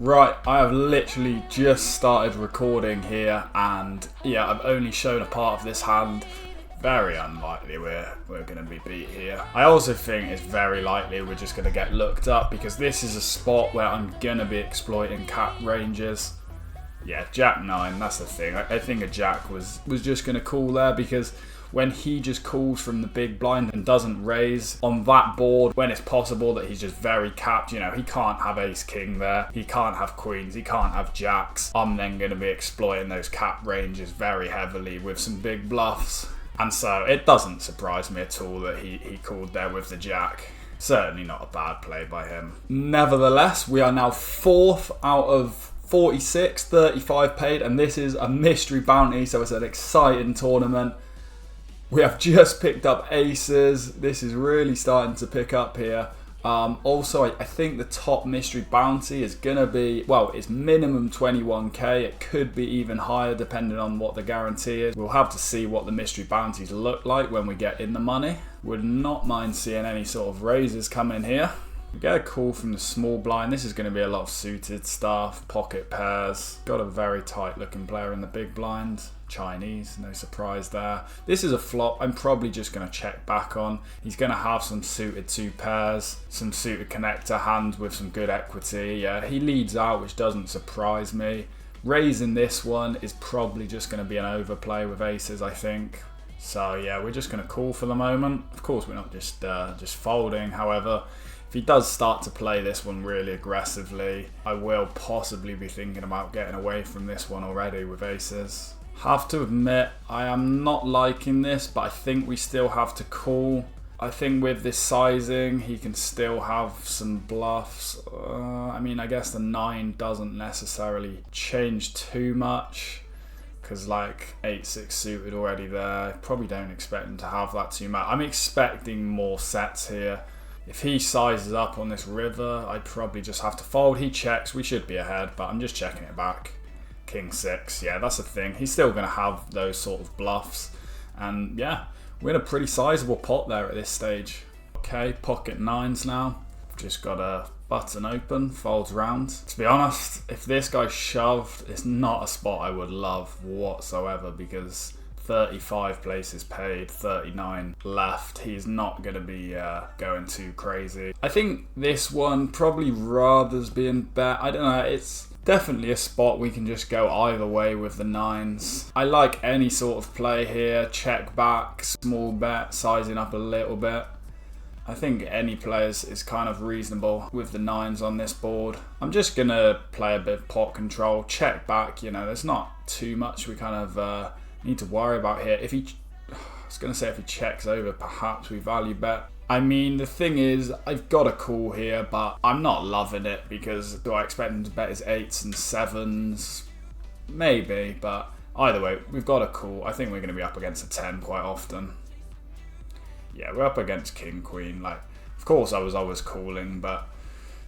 Right, I have literally just started recording here, and yeah, I've only shown a part of this hand. Very unlikely we're going to be beat here. I also think it's very likely we're just going to get looked up, because this is a spot where I'm going to be exploiting cap ranges. Yeah, Jack 9, that's the thing. I think a Jack was just going to call there, because when he just calls from the big blind and doesn't raise on that board, when it's possible that he's just very capped, you know, he can't have ace king there, he can't have queens, he can't have jacks. I'm then going to be exploiting those cap ranges very heavily with some big bluffs. And so it doesn't surprise me at all that he called there with the jack. Certainly not a bad play by him. Nevertheless, we are now 4th out of 46, 35 paid, and this is a mystery bounty, so it's an exciting tournament. We have just picked up aces. This is really starting to pick up here. Also, I think the top mystery bounty is going to be, well, it's minimum 21k. It could be even higher depending on what the guarantee is. We'll have to see what the mystery bounties look like when we get in the money. Would not mind seeing any sort of raises come in here. We get a call from the small blind. This is going to be a lot of suited stuff, pocket pairs. Got a very tight looking player in the big blind. Chinese, no surprise there. This is a flop I'm probably just going to check back on. He's going to have some suited 2 pairs, some suited connector hands with some good equity. Yeah, he leads out, which doesn't surprise me. Raising this one is probably just going to be an overplay with aces, I think. So yeah, we're just going to call for the moment. Of course, we're not just folding. However, if he does start to play this one really aggressively, I will possibly be thinking about getting away from this one already with aces. Have to admit, I am not liking this, but I think we still have to call. I think with this sizing, he can still have some bluffs. I mean, I guess the 9 doesn't necessarily change too much, because like 8-6 suited already there. Probably don't expect him to have that too much. I'm expecting more sets here. If he sizes up on this river, I'd probably just have to fold. He checks, we should be ahead, but I'm just checking it back. King 6, yeah, that's the thing. He's still going to have those sort of bluffs. And yeah, we're in a pretty sizable pot there at this stage. Okay, pocket 9s now. Just got a button open, folds round. To be honest, if this guy shoved, it's not a spot I would love whatsoever, because 35 places paid, 39 left. He's not going to be going too crazy. I think this one probably rather's being bet. I don't know, it's definitely a spot we can just go either way with the 9s. I like any sort of play here. Check back, small bet, sizing up a little bit. I think any play is kind of reasonable with the 9s on this board. I'm just going to play a bit of pot control. Check back, you know, there's not too much we kind of need to worry about here. If he, I was going to say if he checks over, perhaps we value bet. I mean, the thing is, I've got a call here, but I'm not loving it, because do I expect him to bet his 8s and 7s? Maybe, but either way, we've got a call. I think we're going to be up against a 10 quite often. Yeah, we're up against king, queen. Like, of course I was always calling, but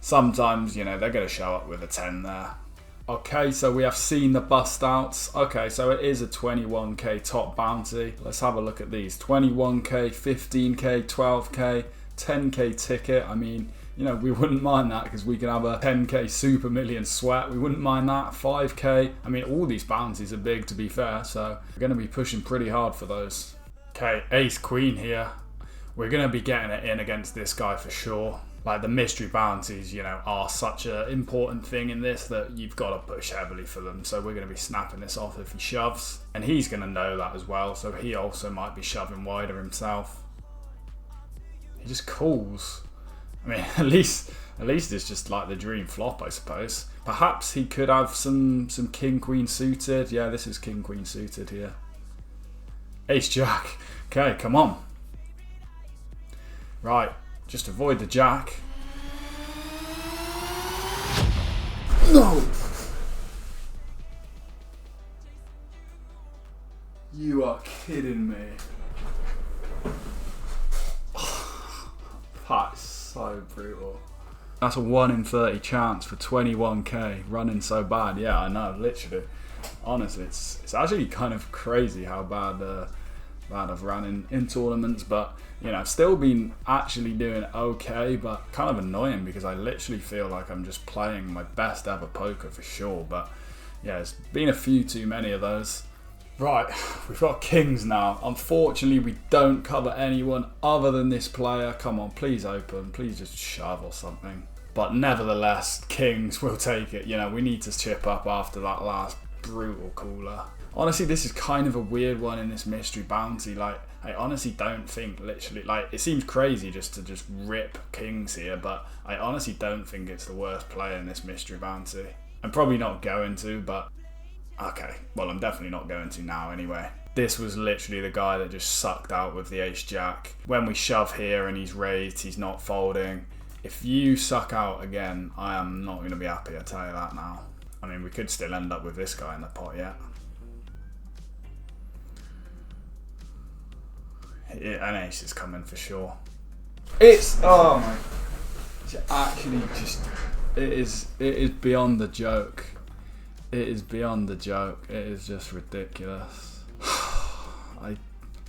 sometimes, you know, they're going to show up with a 10 there. Okay, so we have seen the bust outs. Okay, so it is a 21k top bounty. Let's have a look at these. 21k, 15k, 12k, 10k ticket. I mean, you know, we wouldn't mind that, because we can have a 10k super million sweat. We wouldn't mind that. 5k. I mean, all these bounties are big, to be fair, so we're going to be pushing pretty hard for those. Okay, ace queen here. We're going to be getting it in against this guy for sure. Like, the mystery bounties, you know, are such an important thing in this that you've got to push heavily for them. So we're going to be snapping this off if he shoves. And he's going to know that as well, so he also might be shoving wider himself. He just calls. I mean, at least it's just like the dream flop, I suppose. Perhaps he could have some king-queen suited. Yeah, this is king-queen suited here. Ace-jack. Okay, come on. Right. Just avoid the jack. No! You are kidding me. That's so brutal. That's a 1 in 30 chance for 21k running so bad. Yeah, I know, literally. Honestly, it's actually kind of crazy how bad that I've run in tournaments, but you know, I've still been actually doing okay, but kind of annoying because I literally feel like I'm just playing my best ever poker for sure. But yeah, it's been a few too many of those. Right, we've got kings now. Unfortunately, we don't cover anyone other than this player. Come on, please open. Please just shove or something. But nevertheless, kings will take it. You know, we need to chip up after that last brutal cooler. Honestly, this is kind of a weird one in this mystery bounty. Like, I honestly don't think literally, like, it seems crazy just to just rip kings here, but I honestly don't think it's the worst player in this mystery bounty. I'm probably not going to, but okay. Well, I'm definitely not going to now anyway. This was literally the guy that just sucked out with the ace-jack. When we shove here and he's raised, he's not folding. If you suck out again, I am not going to be happy, I'll tell you that now. I mean, we could still end up with this guy in the pot yet. An ace is coming for sure. It's, oh my, it's actually just, it is beyond the joke. It is beyond the joke. It is just ridiculous.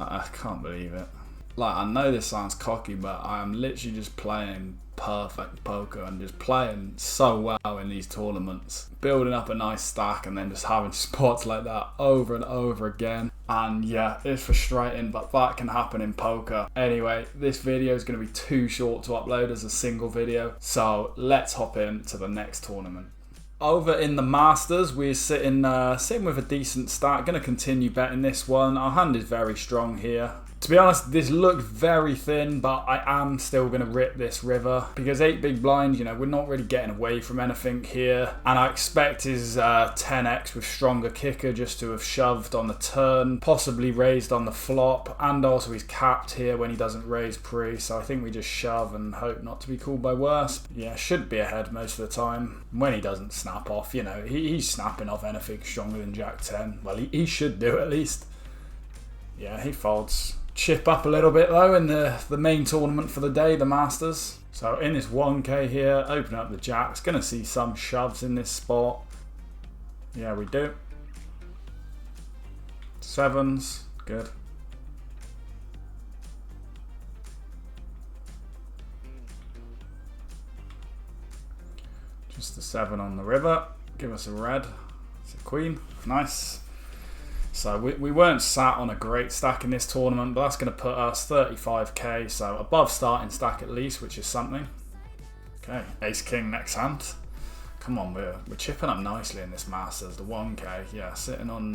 I can't believe it. Like, I know this sounds cocky, but I am literally just playing perfect poker and just playing so well in these tournaments. Building up a nice stack and then just having spots like that over and over again. And yeah, it's frustrating, but that can happen in poker. Anyway, this video is going to be too short to upload as a single video. So let's hop into the next tournament. Over in the Masters, we're sitting with a decent stack. Going to continue betting this one. Our hand is very strong here. To be honest, this looked very thin, but I am still going to rip this river because 8 big blind, you know, we're not really getting away from anything here. And I expect his 10x with stronger kicker just to have shoved on the turn, possibly raised on the flop, and also he's capped here when he doesn't raise pre. So I think we just shove and hope not to be called by worse. Yeah, should be ahead most of the time. When he doesn't snap off, you know, he's snapping off anything stronger than Jack 10. Well, he should do at least. Yeah, he folds. Chip up a little bit though in the main tournament for the day, the Masters. So in this 1k here, open up the jacks. Going to see some shoves in this spot. Yeah, we do. Sevens, good. Just a 7 on the river. Give us a red. It's a queen. Nice. So we weren't sat on a great stack in this tournament, but that's going to put us 35k, so above starting stack at least, which is something. Okay, ace king next hand. Come on, we're chipping up nicely in this Masters. The 1k, yeah, sitting on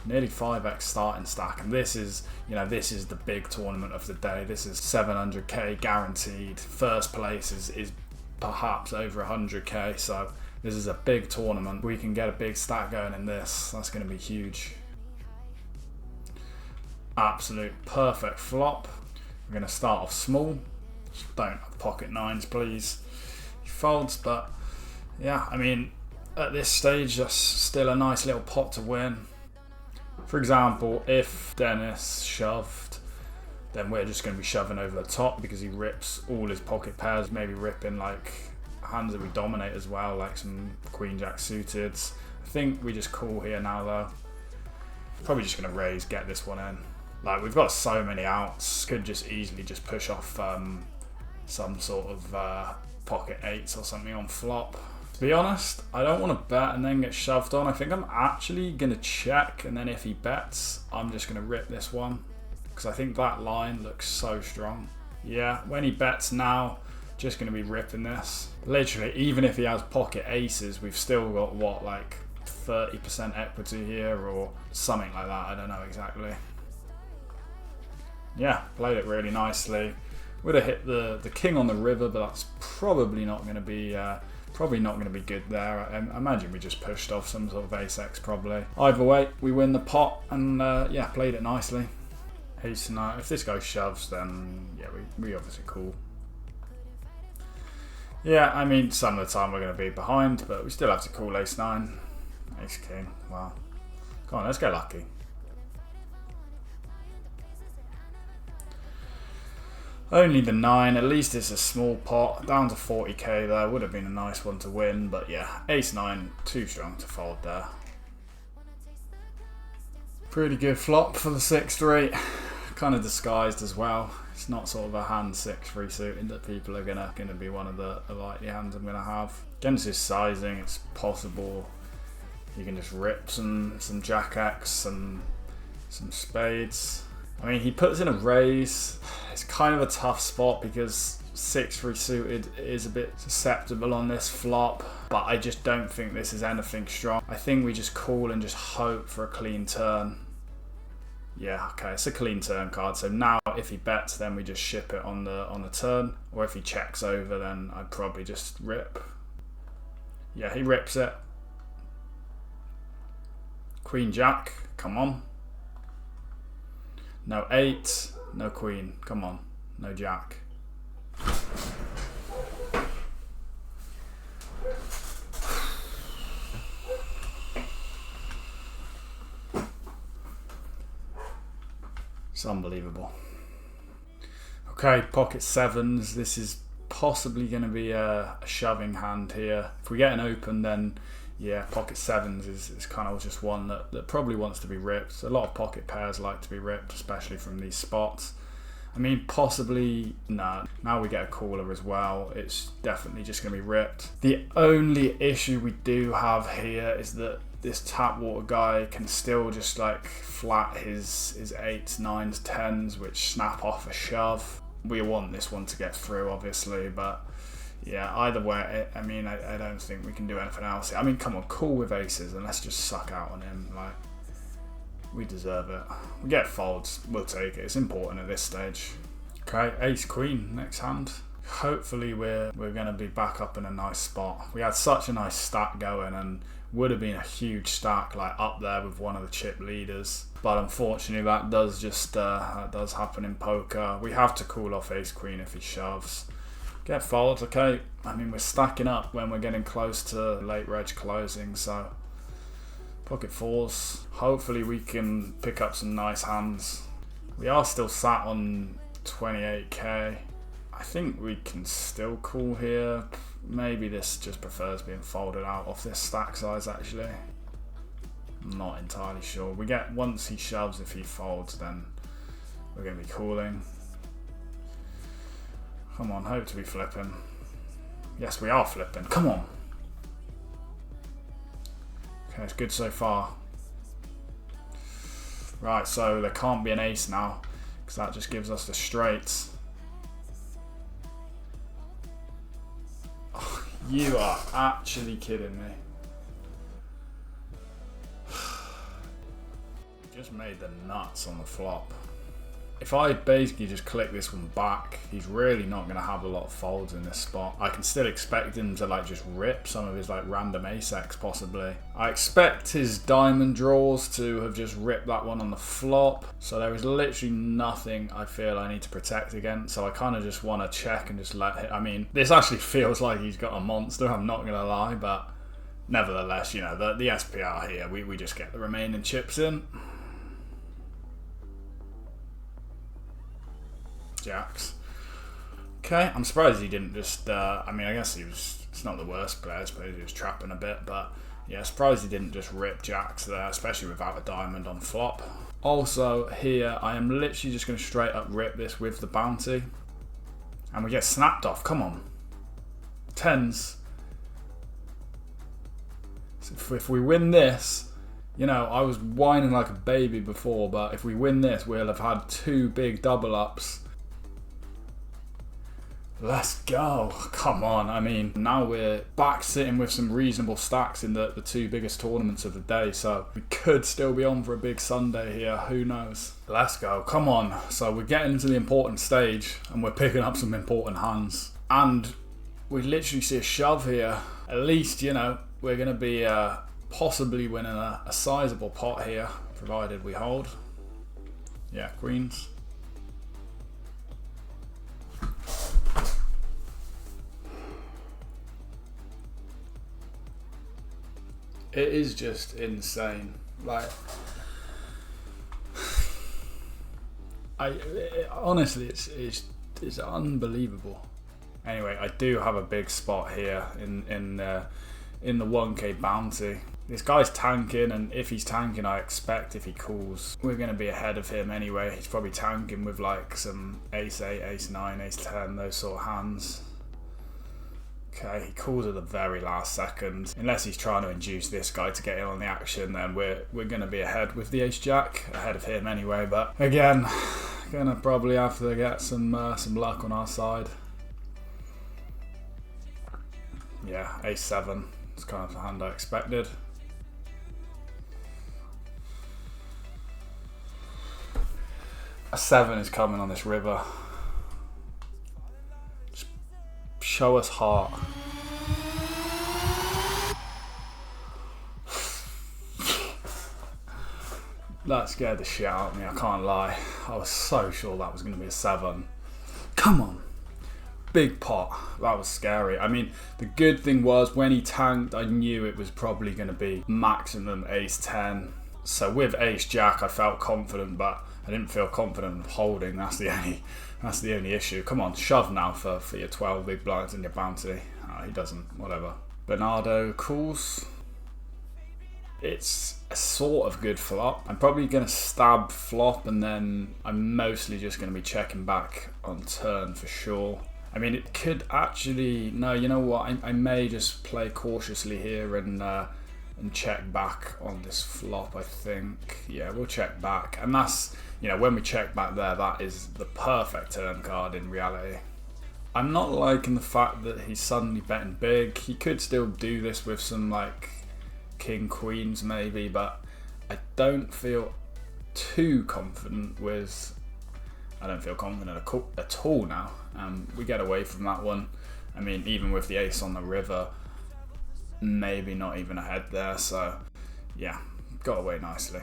nearly 5x starting stack, and this is, you know, this is the big tournament of the day. This is 700k guaranteed. First place is perhaps over 100k, so this is a big tournament. We can get a big stack going in this. That's going to be huge. Absolute perfect flop. We're going to start off small. Just don't have pocket nines, please. He folds, but yeah, I mean, at this stage, that's still a nice little pot to win. For example, if Dennis shoved, then we're just going to be shoving over the top because he rips all his pocket pairs, maybe ripping like hands that we dominate as well, like some queen jack suited. I think we just call here now though. Probably just going to raise, get this one in. Like, we've got so many outs, could just easily just push off some sort of pocket 8s or something on flop. To be honest, I don't want to bet and then get shoved on. I think I'm actually going to check, and then if he bets, I'm just going to rip this one. Because I think that line looks so strong. Yeah, when he bets now, just going to be ripping this. Literally, even if he has pocket aces, we've still got, what, like 30% equity here or something like that. I don't know exactly. Yeah, played it really nicely. Would have hit the king on the river, but that's probably not going to be good there. I imagine we just pushed off some sort of ace-x probably. Either way, we win the pot, and yeah, played it nicely. Ace 9. If this guy shoves, then yeah, we obviously call. Yeah, I mean, some of the time we're going to be behind, but we still have to call ace 9. Ace king. Wow. Come on, let's get lucky. Only the 9, at least it's a small pot, down to 40k there, would have been a nice one to win, but yeah, ace 9, too strong to fold there. Pretty good flop for the 6-3. kind of disguised as well. It's not sort of a hand 6-3 suited that people are gonna be one of the likely hands I'm gonna have. Against his sizing, it's possible you can just rip some Jack X and some spades. I mean, he puts in a raise. It's kind of a tough spot because 6-3 suited is a bit susceptible on this flop, but I just don't think this is anything strong. I think we just call and just hope for a clean turn. Yeah, okay, it's a clean turn card. So now if he bets, then we just ship it on the turn, or if he checks over, then I'd probably just rip. Yeah, he rips it. Queen Jack, come on. No 8, no Queen, come on, no Jack. It's unbelievable. Okay, pocket 7s. This is possibly going to be a shoving hand here. If we get an open, then yeah, pocket 7s is kind of just one that probably wants to be ripped. A lot of pocket pairs like to be ripped, especially from these spots. I mean, possibly, no. Now we get a caller as well. It's definitely just going to be ripped. The only issue we do have here is that this tap water guy can still just like flat his 8s, 9s, 10s, which snap off a shove. We want this one to get through, obviously, but yeah, either way, I mean, I don't think we can do anything else. I mean, come on, call with aces and let's just suck out on him. Like, we deserve it. We get folds, we'll take it. It's important at this stage. Okay, ace queen, next hand. Hopefully we're going to be back up in a nice spot. We had such a nice stack going and would have been a huge stack, like up there with one of the chip leaders. But unfortunately that does just that does happen in poker. We have to call off ace queen if he shoves. Get folds, okay. I mean, we're stacking up when we're getting close to late reg closing, so pocket 4s. Hopefully we can pick up some nice hands. We are still sat on 28k. I think we can still call here. Maybe this just prefers being folded out off this stack size, actually. I'm not entirely sure. We get, once he shoves, if he folds, then we're going to be calling. Come on, hope to be flipping. Yes, we are flipping. Come on. Okay, it's good so far. Right, so there can't be an ace now, because that just gives us the straights. Oh, you are actually kidding me. Just made the nuts on the flop. If I basically just click this one back, he's really not going to have a lot of folds in this spot. I can still expect him to like just rip some of his like random ace-x possibly. I expect his diamond draws to have just ripped that one on the flop. So there is literally nothing I feel I need to protect against. So I kind of just want to check and just let him. I mean, this actually feels like he's got a monster, I'm not going to lie. But nevertheless, you know, the SPR here, we just get the remaining chips in. Jacks. Okay, I'm surprised he didn't just, I mean, I guess it's not the worst player, I suppose he was trapping a bit, but yeah, surprised he didn't just rip jacks there, especially without a diamond on flop. Also, here, I am literally just going to straight up rip this with the bounty, and we get snapped off, come on. 10s. So if we win this, you know, I was whining like a baby before, but if we win this, we'll have had 2 big double ups. Let's go. Come on. I mean, now we're back sitting with some reasonable stacks in the 2 biggest tournaments of the day, so we could still be on for a big Sunday here. Who knows? Let's go. Come on. So we're getting into the important stage and we're picking up some important hands. And we literally see a shove here. At least, you know, we're going to be possibly winning a sizable pot here, provided we hold. Yeah, queens. It is just insane. Like, honestly, it's unbelievable. Anyway, I do have a big spot here in the 1k bounty. This guy's tanking, and if he's tanking, I expect if he calls, we're going to be ahead of him anyway. He's probably tanking with like some ace 8, ace 9, ace 10, those sort of hands. Okay, he calls at the very last second. Unless he's trying to induce this guy to get in on the action, then we're going to be ahead with the ace jack, ahead of him anyway. But again, gonna probably have to get some luck on our side. Yeah, ace 7. It's kind of the hand I expected. A 7 is coming on this river. Just show us heart. That scared the shit out of me, I can't lie. I was so sure that was going to be a 7. Come on. Big pot. That was scary. I mean, the good thing was when he tanked, I knew it was probably going to be maximum ace 10. So with ace jack, I felt confident, but I didn't feel confident of holding. That's the only issue. Come on, shove now for your 12 big blinds and your bounty. Oh, he doesn't. Whatever. Bernardo calls. It's a sort of good flop. I'm probably going to stab flop, and then I'm mostly just going to be checking back on turn for sure. I mean, it could actually... No, you know what? I may just play cautiously here and check back on this flop, I think. Yeah, we'll check back. And that's, you know, when we check back there, that is the perfect turn card in reality. I'm not liking the fact that he's suddenly betting big. He could still do this with some, like, king queens maybe, but I don't feel too confident with... I don't feel confident at all now. We get away from that one. I mean, even with the ace on the river, maybe not even ahead there. So, yeah, got away nicely.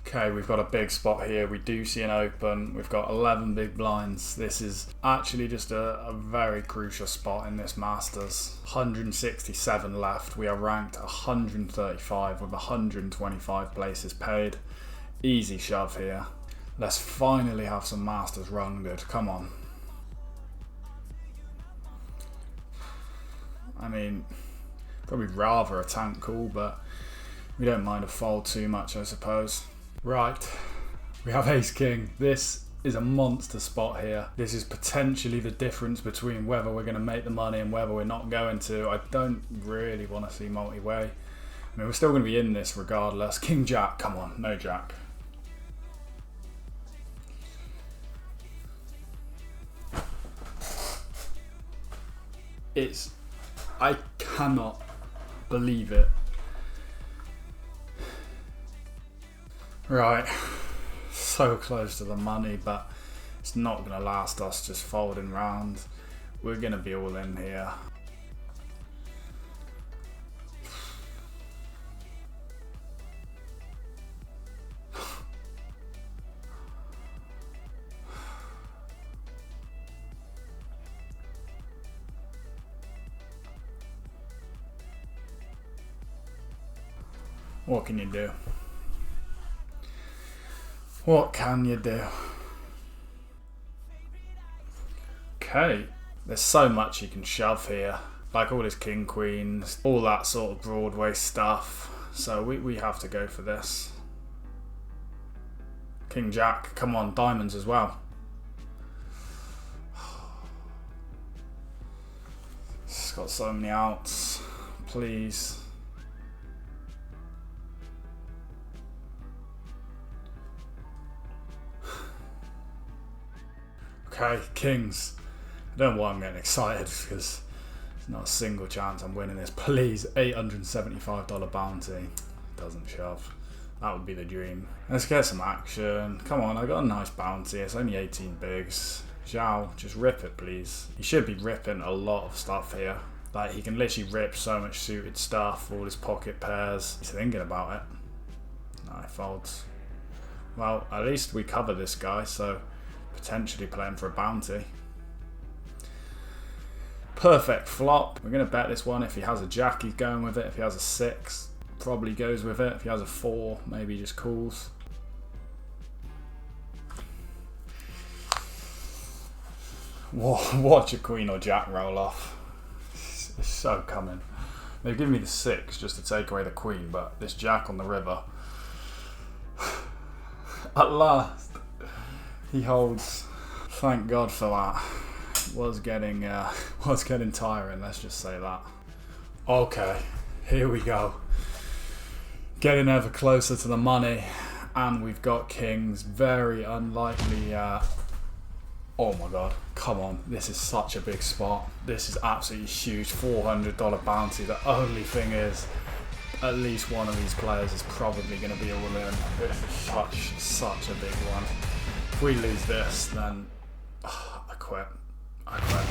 Okay, we've got a big spot here. We do see an open. We've got 11 big blinds. This is actually just a very crucial spot in this Masters. 167 left. We are ranked 135 with 125 places paid. Easy shove here. Let's finally have some Masters run good. Come on. I mean, probably rather a tank call, but we don't mind a fold too much, I suppose. Right, we have ace king. This is a monster spot here. This is potentially the difference between whether we're going to make the money and whether we're not going to. I don't really want to see multi-way. I mean, we're still going to be in this regardless. King jack, come on, no jack. I cannot believe it. Right, so close to the money, but it's not going to last us just folding round. We're going to be all in here. What can you do? What can you do? Okay, there's so much you can shove here. Like all his king queens, all that sort of Broadway stuff. So we have to go for this. King jack, come on, diamonds as well. It's got so many outs, please. Okay, kings. I don't know why I'm getting excited because there's not a single chance I'm winning this. Please, $875 bounty. Doesn't shove. That would be the dream. Let's get some action. Come on, I got a nice bounty. It's only 18 bigs. Zhao, just rip it, please. He should be ripping a lot of stuff here. Like, he can literally rip so much suited stuff, all his pocket pairs. He's thinking about it. No, he folds. Well, at least we cover this guy, so potentially playing for a bounty. Perfect flop. We're going to bet this one. If he has a jack, he's going with it. If he has a 6, probably goes with it. If he has a 4, maybe he just calls. Watch a queen or jack roll off. It's so coming. They've given me the 6 just to take away the queen, but this jack on the river. At last, he holds. Thank God for that. Was getting tiring. Let's just say that. Okay, here we go. Getting ever closer to the money, and we've got kings. Very unlikely. Oh my God! Come on, this is such a big spot. This is absolutely huge. $400 bounty. The only thing is, at least one of these players is probably going to be all in. This is such a big one. If we lose this, then I quit. I quit.